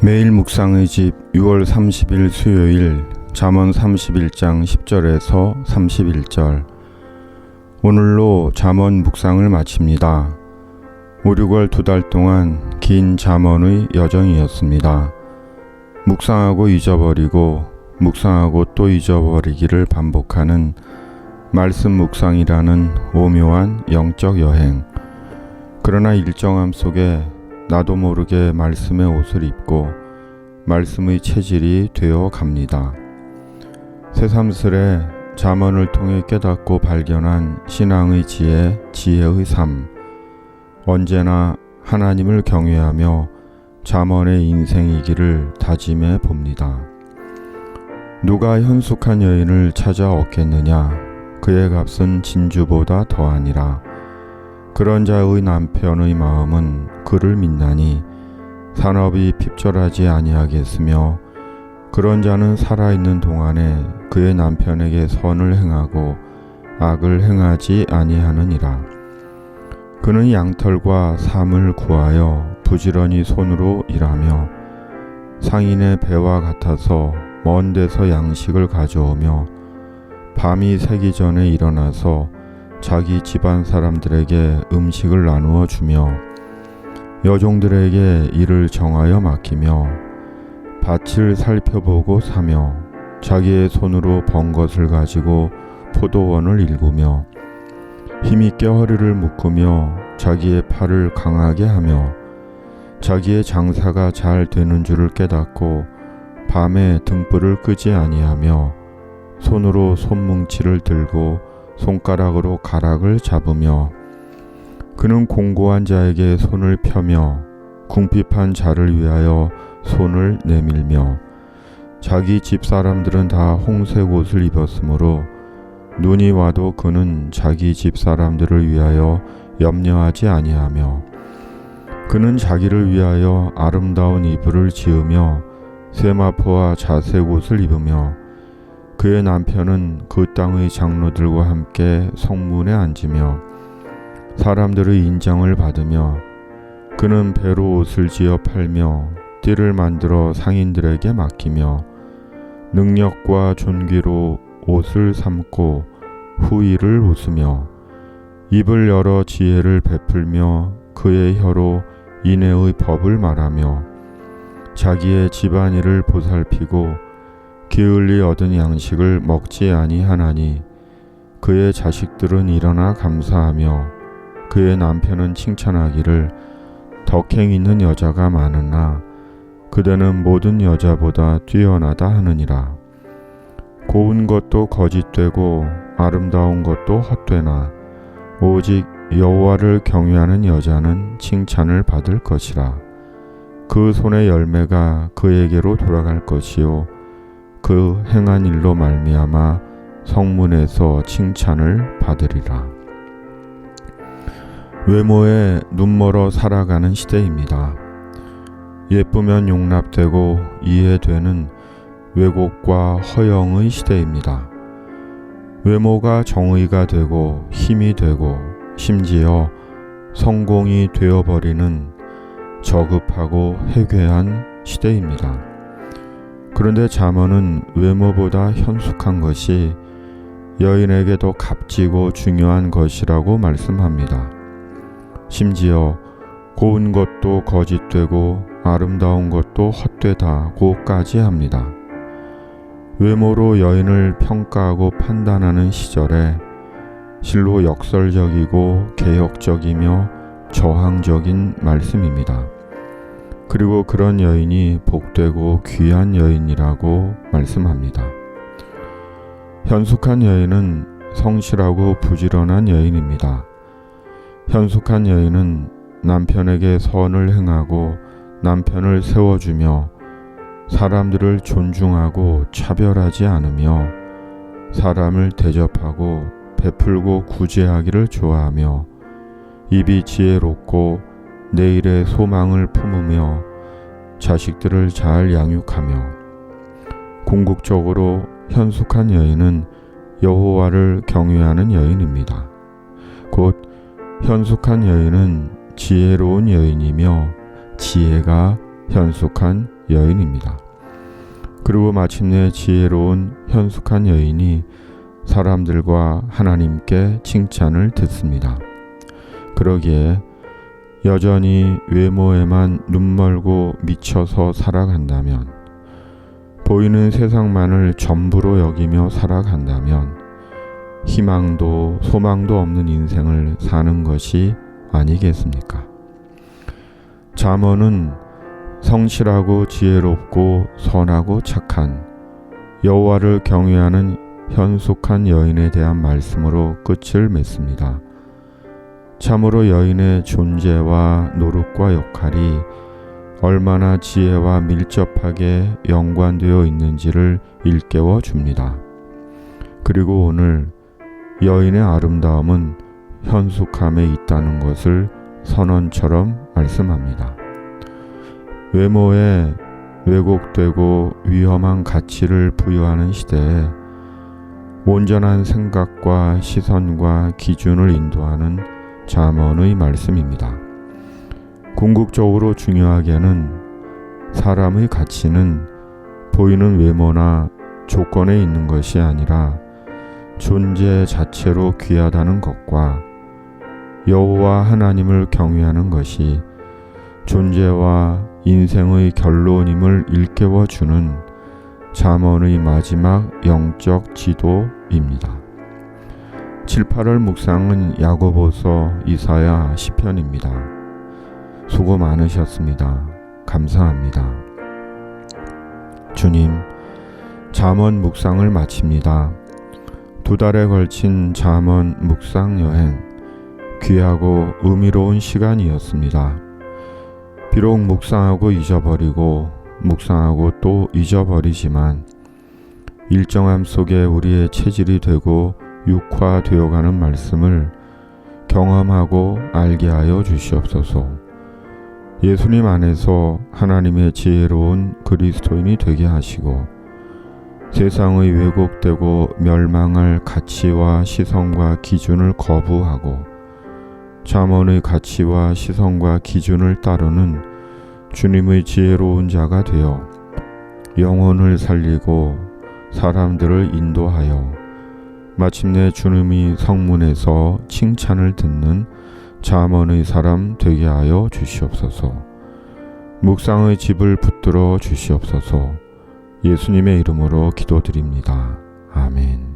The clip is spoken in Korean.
매일 묵상의 집 6월 30일 수요일 잠언 31장 10절에서 31절. 오늘로 잠언 묵상을 마칩니다. 5, 6월 2달 동안 긴 잠언의 여정이었습니다. 묵상하고 잊어버리고 묵상하고 또 잊어버리기를 반복하는 말씀 묵상이라는 오묘한 영적 여행. 그러나 일정함 속에 나도 모르게 말씀의 옷을 입고 말씀의 체질이 되어 갑니다. 새삼스레 잠언을 통해 깨닫고 발견한 신앙의 지혜, 지혜의 삶. 언제나 하나님을 경외하며 잠언의 인생이기를 다짐해 봅니다. 누가 현숙한 여인을 찾아 얻겠느냐? 그의 값은 진주보다 더하니라. 그런 자의 남편의 마음은 그를 믿나니 산업이 핍절하지 아니하겠으며 그런 자는 살아있는 동안에 그의 남편에게 선을 행하고 악을 행하지 아니하느니라. 그는 양털과 삶을 구하여 부지런히 손으로 일하며 상인의 배와 같아서 먼 데서 양식을 가져오며 밤이 새기 전에 일어나서 자기 집안 사람들에게 음식을 나누어 주며 여종들에게 일을 정하여 맡기며 밭을 살펴보고 사며 자기의 손으로 번 것을 가지고 포도원을 일구며 힘있게 허리를 묶으며 자기의 팔을 강하게 하며 자기의 장사가 잘 되는 줄을 깨닫고 밤에 등불을 끄지 아니하며 손으로 손뭉치를 들고 손가락으로 가락을 잡으며 그는 공고한 자에게 손을 펴며 궁핍한 자를 위하여 손을 내밀며 자기 집 사람들은 다 홍색 옷을 입었으므로 눈이 와도 그는 자기 집 사람들을 위하여 염려하지 아니하며 그는 자기를 위하여 아름다운 이불을 지으며 세마포와 자색 옷을 입으며 그의 남편은 그 땅의 장로들과 함께 성문에 앉으며 사람들의 인정을 받으며 그는 배로 옷을 지어 팔며 띠를 만들어 상인들에게 맡기며 능력과 존귀로 옷을 삼고 후의를 웃으며 입을 열어 지혜를 베풀며 그의 혀로 인애의 법을 말하며 자기의 집안일을 보살피고 게을리 얻은 양식을 먹지 아니하나니 그의 자식들은 일어나 감사하며 그의 남편은 칭찬하기를 덕행 있는 여자가 많으나 그대는 모든 여자보다 뛰어나다 하느니라. 고운 것도 거짓되고 아름다운 것도 헛되나 오직 여호와를 경외하는 여자는 칭찬을 받을 것이라. 그 손의 열매가 그에게로 돌아갈 것이요 그 행한 일로 말미암아 성문에서 칭찬을 받으리라. 외모에 눈멀어 살아가는 시대입니다. 예쁘면 용납되고 이해되는 왜곡과 허영의 시대입니다. 외모가 정의가 되고 힘이 되고 심지어 성공이 되어버리는 저급하고 해괴한 시대입니다. 그런데 잠언은 외모보다 현숙한 것이 여인에게 더 값지고 중요한 것이라고 말씀합니다. 심지어 고운 것도 거짓되고 아름다운 것도 헛되다고까지 합니다. 외모로 여인을 평가하고 판단하는 시절에 실로 역설적이고 개혁적이며 저항적인 말씀입니다. 그리고 그런 여인이 복되고 귀한 여인이라고 말씀합니다. 현숙한 여인은 성실하고 부지런한 여인입니다. 현숙한 여인은 남편에게 선을 행하고 남편을 세워주며 사람들을 존중하고 차별하지 않으며 사람을 대접하고 베풀고 구제하기를 좋아하며 입이 지혜롭고 내일의 소망을 품으며 자식들을 잘 양육하며 궁극적으로 현숙한 여인은 여호와를 경외하는 여인입니다. 곧 현숙한 여인은 지혜로운 여인이며 지혜가 현숙한 여인입니다. 그리고 마침내 지혜로운 현숙한 여인이 사람들과 하나님께 칭찬을 듣습니다. 그러기에 여전히 외모에만 눈멀고 미쳐서 살아간다면, 보이는 세상만을 전부로 여기며 살아간다면 희망도 소망도 없는 인생을 사는 것이 아니겠습니까? 잠언은 성실하고 지혜롭고 선하고 착한 여호와를 경외하는 현숙한 여인에 대한 말씀으로 끝을 맺습니다. 참으로 여인의 존재와 노릇과 역할이 얼마나 지혜와 밀접하게 연관되어 있는지를 일깨워 줍니다. 그리고 오늘 여인의 아름다움은 현숙함에 있다는 것을 선언처럼 말씀합니다. 외모에 왜곡되고 위험한 가치를 부여하는 시대에 온전한 생각과 시선과 기준을 인도하는 잠언의 말씀입니다. 궁극적으로 중요하게는 사람의 가치는 보이는 외모나 조건에 있는 것이 아니라 존재 자체로 귀하다는 것과 여호와 하나님을 경외하는 것이 존재와 인생의 결론임을 일깨워주는 잠언의 마지막 영적 지도입니다. 7, 8월 묵상은 야고보서, 이사야, 시편입니다. 수고 많으셨습니다. 감사합니다. 주님, 잠언 묵상을 마칩니다. 2달에 걸친 잠언 묵상 여행, 귀하고 의미로운 시간이었습니다. 비록 묵상하고 잊어버리고 묵상하고 또 잊어버리지만 일정함 속에 우리의 체질이 되고 육화되어가는 말씀을 경험하고 알게 하여 주시옵소서. 예수님 안에서 하나님의 지혜로운 그리스도인이 되게 하시고 세상의 왜곡되고 멸망할 가치와 시선과 기준을 거부하고 잠언의 가치와 시선과 기준을 따르는 주님의 지혜로운 자가 되어 영혼을 살리고 사람들을 인도하여 마침내 주님이 성문에서 칭찬을 듣는 잠언의 사람 되게 하여 주시옵소서. 묵상의 집을 붙들어 주시옵소서. 예수님의 이름으로 기도드립니다. 아멘.